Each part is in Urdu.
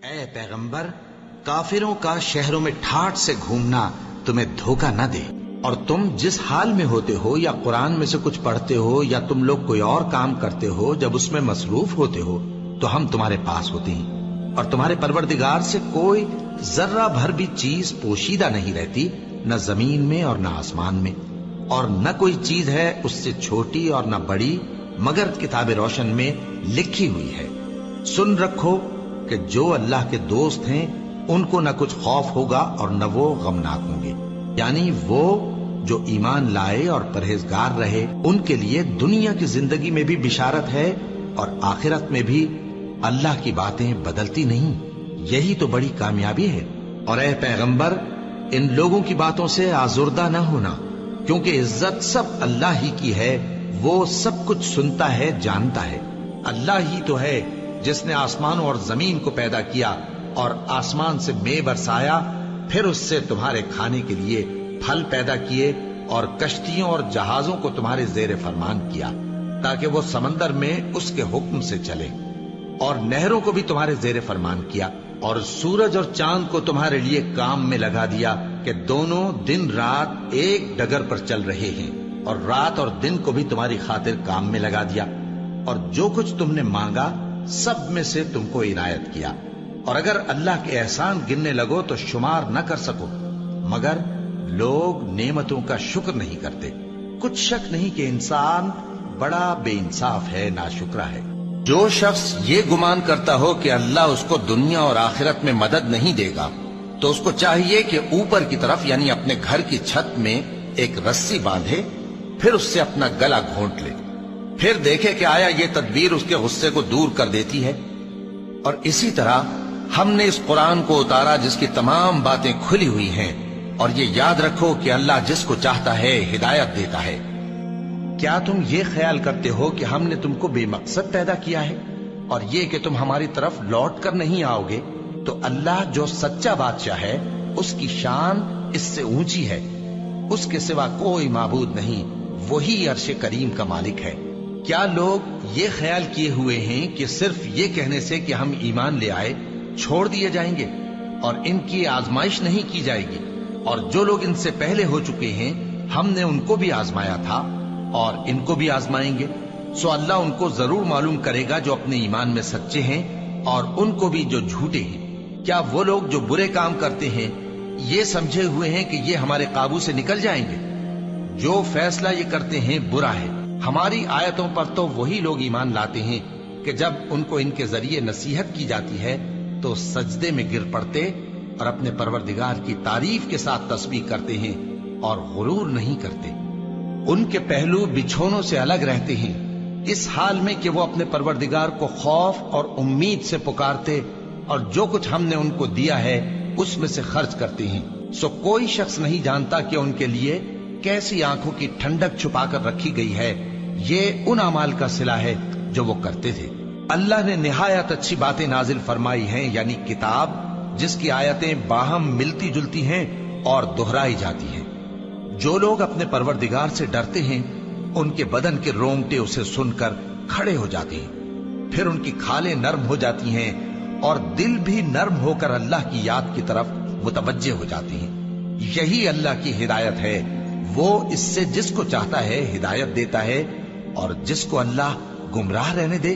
اے پیغمبر، کافروں کا شہروں میں ٹھاٹ سے گھومنا تمہیں دھوکہ نہ دے، اور تم جس حال میں ہوتے ہو یا قرآن میں سے کچھ پڑھتے ہو یا تم لوگ کوئی اور کام کرتے ہو، جب اس میں مصروف ہوتے ہو تو ہم تمہارے پاس ہوتے ہیں، اور تمہارے پروردگار سے کوئی ذرہ بھر بھی چیز پوشیدہ نہیں رہتی، نہ زمین میں اور نہ آسمان میں، اور نہ کوئی چیز ہے اس سے چھوٹی اور نہ بڑی مگر کتاب روشن میں لکھی ہوئی ہے۔ سن رکھو کہ جو اللہ کے دوست ہیں ان کو نہ کچھ خوف ہوگا اور نہ وہ غمناک ہوں گے، یعنی وہ جو ایمان لائے اور پرہیزگار رہے ان کے لیے دنیا کی زندگی میں بھی بشارت ہے اور آخرت میں بھی اللہ کی باتیں بدلتی نہیں، یہی تو بڑی کامیابی ہے۔ اور اے پیغمبر، ان لوگوں کی باتوں سے آزردہ نہ ہونا، کیونکہ عزت سب اللہ ہی کی ہے، وہ سب کچھ سنتا ہے، جانتا ہے۔ اللہ ہی تو ہے جس نے آسمانوں اور زمین کو پیدا کیا اور آسمان سے مے برسایا، پھر اس سے تمہارے کھانے کے لیے پھل پیدا کیے اور کشتیوں اور جہازوں کو تمہارے زیر فرمان کیا تاکہ وہ سمندر میں اس کے حکم سے چلے، اور نہروں کو بھی تمہارے زیر فرمان کیا، اور سورج اور چاند کو تمہارے لیے کام میں لگا دیا کہ دونوں دن رات ایک ڈگر پر چل رہے ہیں، اور رات اور دن کو بھی تمہاری خاطر کام میں لگا دیا، اور جو کچھ تم نے مانگا سب میں سے تم کو عنایت کیا، اور اگر اللہ کے احسان گننے لگو تو شمار نہ کر سکو، مگر لوگ نعمتوں کا شکر نہیں کرتے۔ کچھ شک نہیں کہ انسان بڑا بے انصاف ہے، ناشکرا ہے۔ جو شخص یہ گمان کرتا ہو کہ اللہ اس کو دنیا اور آخرت میں مدد نہیں دے گا تو اس کو چاہیے کہ اوپر کی طرف یعنی اپنے گھر کی چھت میں ایک رسی باندھے، پھر اس سے اپنا گلا گھونٹ لے، پھر دیکھے کہ آیا یہ تدبیر اس کے غصے کو دور کر دیتی ہے۔ اور اسی طرح ہم نے اس قرآن کو اتارا جس کی تمام باتیں کھلی ہوئی ہیں، اور یہ یاد رکھو کہ اللہ جس کو چاہتا ہے ہدایت دیتا ہے۔ کیا تم یہ خیال کرتے ہو کہ ہم نے تم کو بے مقصد پیدا کیا ہے اور یہ کہ تم ہماری طرف لوٹ کر نہیں آؤ گے؟ تو اللہ جو سچا بادشاہ ہے اس کی شان اس سے اونچی ہے، اس کے سوا کوئی معبود نہیں، وہی عرش کریم کا مالک ہے۔ کیا لوگ یہ خیال کیے ہوئے ہیں کہ صرف یہ کہنے سے کہ ہم ایمان لے آئے چھوڑ دیے جائیں گے اور ان کی آزمائش نہیں کی جائے گی؟ اور جو لوگ ان سے پہلے ہو چکے ہیں ہم نے ان کو بھی آزمایا تھا اور ان کو بھی آزمائیں گے، سو اللہ ان کو ضرور معلوم کرے گا جو اپنے ایمان میں سچے ہیں اور ان کو بھی جو جھوٹے ہیں۔ کیا وہ لوگ جو برے کام کرتے ہیں یہ سمجھے ہوئے ہیں کہ یہ ہمارے قابو سے نکل جائیں گے؟ جو فیصلہ یہ کرتے ہیں برا ہے۔ ہماری آیتوں پر تو وہی لوگ ایمان لاتے ہیں کہ جب ان کو ان کے ذریعے نصیحت کی جاتی ہے تو سجدے میں گر پڑتے اور اپنے پروردگار کی تعریف کے ساتھ تسبیح کرتے ہیں اور غرور نہیں کرتے۔ ان کے پہلو بچھونوں سے الگ رہتے ہیں، اس حال میں کہ وہ اپنے پروردگار کو خوف اور امید سے پکارتے اور جو کچھ ہم نے ان کو دیا ہے اس میں سے خرچ کرتے ہیں۔ سو کوئی شخص نہیں جانتا کہ ان کے لیے کیسی آنکھوں کی ٹھنڈک چھپا کر رکھی گئی ہے، یہ ان اعمال کا صلہ ہے جو وہ کرتے تھے۔ اللہ نے نہایت اچھی باتیں نازل فرمائی ہیں، یعنی کتاب جس کی آیتیں باہم ملتی جلتی ہیں اور دہرائی جاتی ہیں۔ جو لوگ اپنے پروردگار سے ڈرتے ہیں ان کے بدن کے رونگٹے اسے سن کر کھڑے ہو جاتے ہیں، پھر ان کی کھالیں نرم ہو جاتی ہیں اور دل بھی نرم ہو کر اللہ کی یاد کی طرف متوجہ ہو جاتے ہیں۔ یہی اللہ کی ہدایت ہے، وہ اس سے جس کو چاہتا ہے ہدایت دیتا ہے، اور جس کو اللہ گمراہ رہنے دے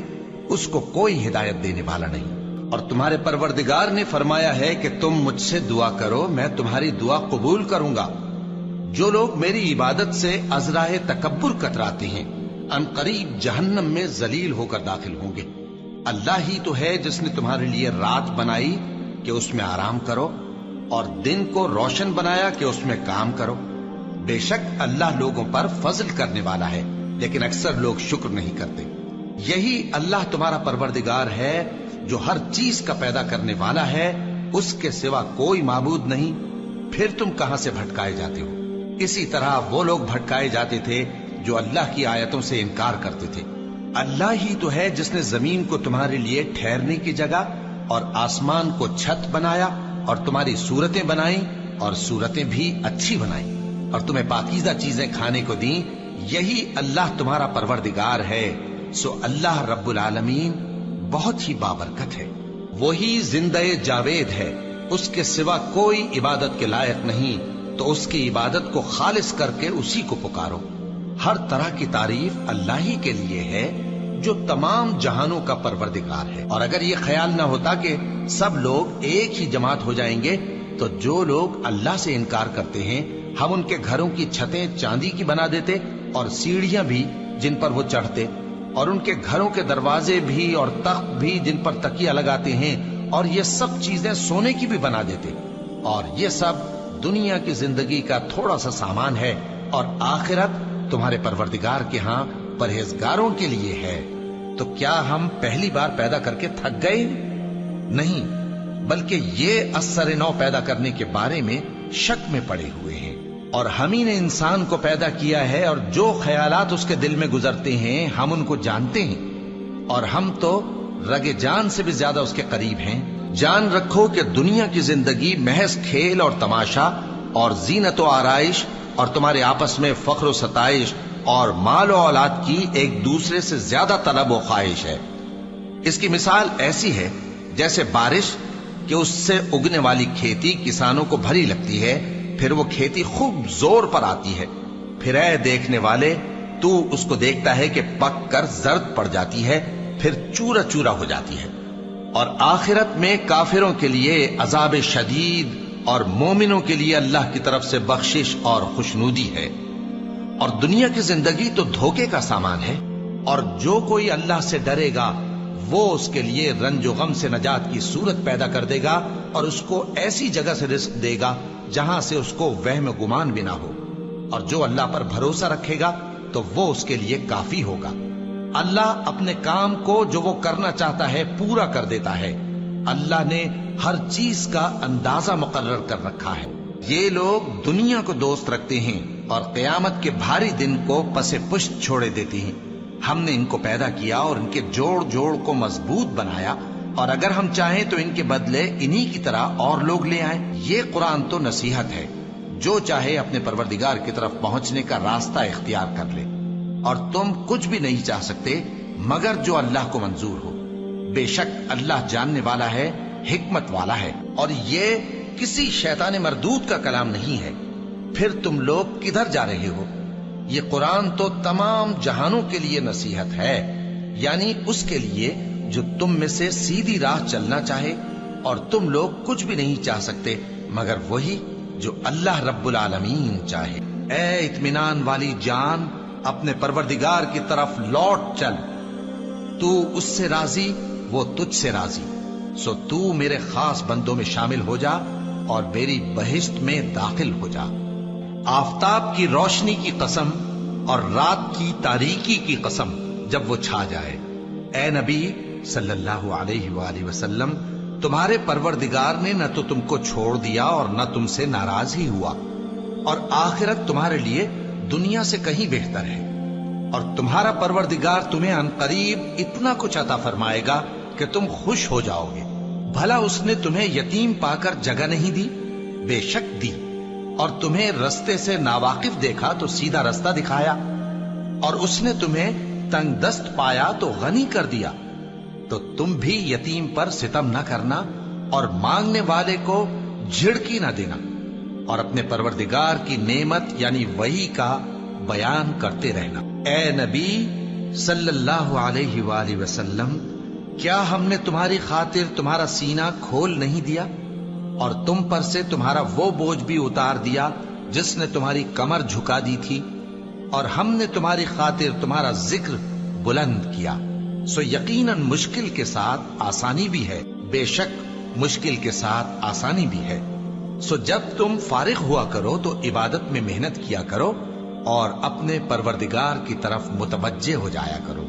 اس کو کوئی ہدایت دینے والا نہیں۔ اور تمہارے پروردگار نے فرمایا ہے کہ تم مجھ سے دعا کرو، میں تمہاری دعا قبول کروں گا۔ جو لوگ میری عبادت سے ازراہ تکبر کتراتے ہیں ان قریب جہنم میں ذلیل ہو کر داخل ہوں گے۔ اللہ ہی تو ہے جس نے تمہارے لیے رات بنائی کہ اس میں آرام کرو اور دن کو روشن بنایا کہ اس میں کام کرو۔ بے شک اللہ لوگوں پر فضل کرنے والا ہے لیکن اکثر لوگ شکر نہیں کرتے۔ یہی اللہ تمہارا پروردگار ہے جو ہر چیز کا پیدا کرنے والا ہے، اس کے سوا کوئی معبود نہیں، پھر تم کہاں سے بھٹکائے جاتے ہو؟ اسی طرح وہ لوگ بھٹکائے جاتے تھے جو اللہ کی آیتوں سے انکار کرتے تھے۔ اللہ ہی تو ہے جس نے زمین کو تمہارے لیے ٹھہرنے کی جگہ اور آسمان کو چھت بنایا اور تمہاری صورتیں بنائیں اور صورتیں بھی اچھی بنائیں اور تمہیں پاکیزہ چیزیں کھانے کو دیں۔ یہی اللہ تمہارا پروردگار ہے، سو اللہ رب العالمین بہت ہی بابرکت ہے۔ وہی زندہ جاوید ہے، اس کے سوا کوئی عبادت کے لائق نہیں، تو اس کی عبادت کو خالص کر کے اسی کو پکارو۔ ہر طرح کی تعریف اللہ ہی کے لیے ہے جو تمام جہانوں کا پروردگار ہے۔ اور اگر یہ خیال نہ ہوتا کہ سب لوگ ایک ہی جماعت ہو جائیں گے تو جو لوگ اللہ سے انکار کرتے ہیں ہم ان کے گھروں کی چھتیں چاندی کی بنا دیتے اور سیڑھیاں بھی جن پر وہ چڑھتے، اور ان کے گھروں کے دروازے بھی اور تخت بھی جن پر تکیہ لگاتے ہیں، اور یہ سب چیزیں سونے کی بھی بنا دیتے، اور یہ سب دنیا کی زندگی کا تھوڑا سا سامان ہے، اور آخرت تمہارے پروردگار کے ہاں پرہیزگاروں کے لیے ہے۔ تو کیا ہم پہلی بار پیدا کر کے تھک گئے؟ نہیں، بلکہ یہ اثر نو پیدا کرنے کے بارے میں شک میں پڑے ہوئے ہیں۔ اور ہم ہی نے انسان کو پیدا کیا ہے، اور جو خیالات اس کے دل میں گزرتے ہیں ہم ان کو جانتے ہیں، اور ہم تو رگ جان سے بھی زیادہ اس کے قریب ہیں۔ جان رکھو کہ دنیا کی زندگی محض کھیل اور تماشا اور زینت و آرائش اور تمہارے آپس میں فخر و ستائش اور مال و اولاد کی ایک دوسرے سے زیادہ طلب و خواہش ہے۔ اس کی مثال ایسی ہے جیسے بارش کہ اس سے اگنے والی کھیتی کسانوں کو بھری لگتی ہے، پھر وہ کھیتی خوب زور پر آتی ہے، پھر اے دیکھنے والے تو اس کو دیکھتا ہے کہ پک کر زرد پڑ جاتی ہے، پھر چورا چورا ہو جاتی ہے۔ اور آخرت میں کافروں کے لیے عذاب شدید اور مومنوں کے لیے اللہ کی طرف سے بخشش اور خوشنودی ہے۔ اور دنیا کی زندگی تو دھوکے کا سامان ہے، اور جو کوئی اللہ سے ڈرے گا وہ اس کے لیے رنج و غم سے نجات کی صورت پیدا کر دے گا، اور اس کو ایسی جگہ سے رزق دے گا جہاں سے اس کو وہم گمان بھی نہ ہو۔ اور جو اللہ پر بھروسہ رکھے گا تو وہ اس کے لیے کافی ہوگا۔ اللہ اپنے کام کو جو وہ کرنا چاہتا ہے پورا کر دیتا ہے۔ اللہ نے ہر چیز کا اندازہ مقرر کر رکھا ہے۔ یہ لوگ دنیا کو دوست رکھتے ہیں اور قیامت کے بھاری دن کو پس پشت چھوڑے دیتے ہیں۔ ہم نے ان کو پیدا کیا اور ان کے جوڑ جوڑ کو مضبوط بنایا، اور اگر ہم چاہیں تو ان کے بدلے انہی کی طرح اور لوگ لے آئیں۔ یہ قرآن تو نصیحت ہے، جو چاہے اپنے پروردگار کی طرف پہنچنے کا راستہ اختیار کر لے، اور تم کچھ بھی نہیں چاہ سکتے مگر جو اللہ کو منظور ہو۔ بے شک اللہ جاننے والا ہے، حکمت والا ہے، اور یہ کسی شیطان مردود کا کلام نہیں ہے۔ پھر تم لوگ کدھر جا رہے ہو؟ یہ قرآن تو تمام جہانوں کے لیے نصیحت ہے، یعنی اس کے لیے جو تم میں سے سیدھی راہ چلنا چاہے، اور تم لوگ کچھ بھی نہیں چاہ سکتے مگر وہی جو اللہ رب العالمین چاہے۔ اے اطمینان والی جان، اپنے پروردگار کی طرف لوٹ چل، تو اس سے راضی وہ تجھ سے راضی، سو تو میرے خاص بندوں میں شامل ہو جا اور میری بہشت میں داخل ہو جا۔ آفتاب کی روشنی کی قسم اور رات کی تاریکی کی قسم جب وہ چھا جائے، اے نبی صلی اللہ علیہ وآلہ وسلم، تمہارے پروردگار نے نہ تو تم کو چھوڑ دیا اور نہ تم سے ناراض ہی ہوا، اور آخرت تمہارے لیے دنیا سے کہیں بہتر ہے، اور تمہارا پروردگار تمہیں عنقریب اتنا کچھ عطا فرمائے گا کہ تم خوش ہو جاؤ گے۔ بھلا اس نے تمہیں یتیم پا کر جگہ نہیں دی؟ بے شک دی، اور تمہیں رستے سے ناواقف دیکھا تو سیدھا رستہ دکھایا، اور اس نے تمہیں تنگ دست پایا تو غنی کر دیا۔ تو تم بھی یتیم پر ستم نہ کرنا اور مانگنے والے کو جھڑکی نہ دینا، اور اپنے پروردگار کی نعمت یعنی وحی کا بیان کرتے رہنا۔ اے نبی صلی اللہ علیہ وآلہ وسلم، کیا ہم نے تمہاری خاطر تمہارا سینہ کھول نہیں دیا اور تم پر سے تمہارا وہ بوجھ بھی اتار دیا جس نے تمہاری کمر جھکا دی تھی، اور ہم نے تمہاری خاطر تمہارا ذکر بلند کیا، سو یقیناً مشکل کے ساتھ آسانی بھی ہے، بے شک مشکل کے ساتھ آسانی بھی ہے۔ سو جب تم فارغ ہوا کرو تو عبادت میں محنت کیا کرو اور اپنے پروردگار کی طرف متوجہ ہو جایا کرو۔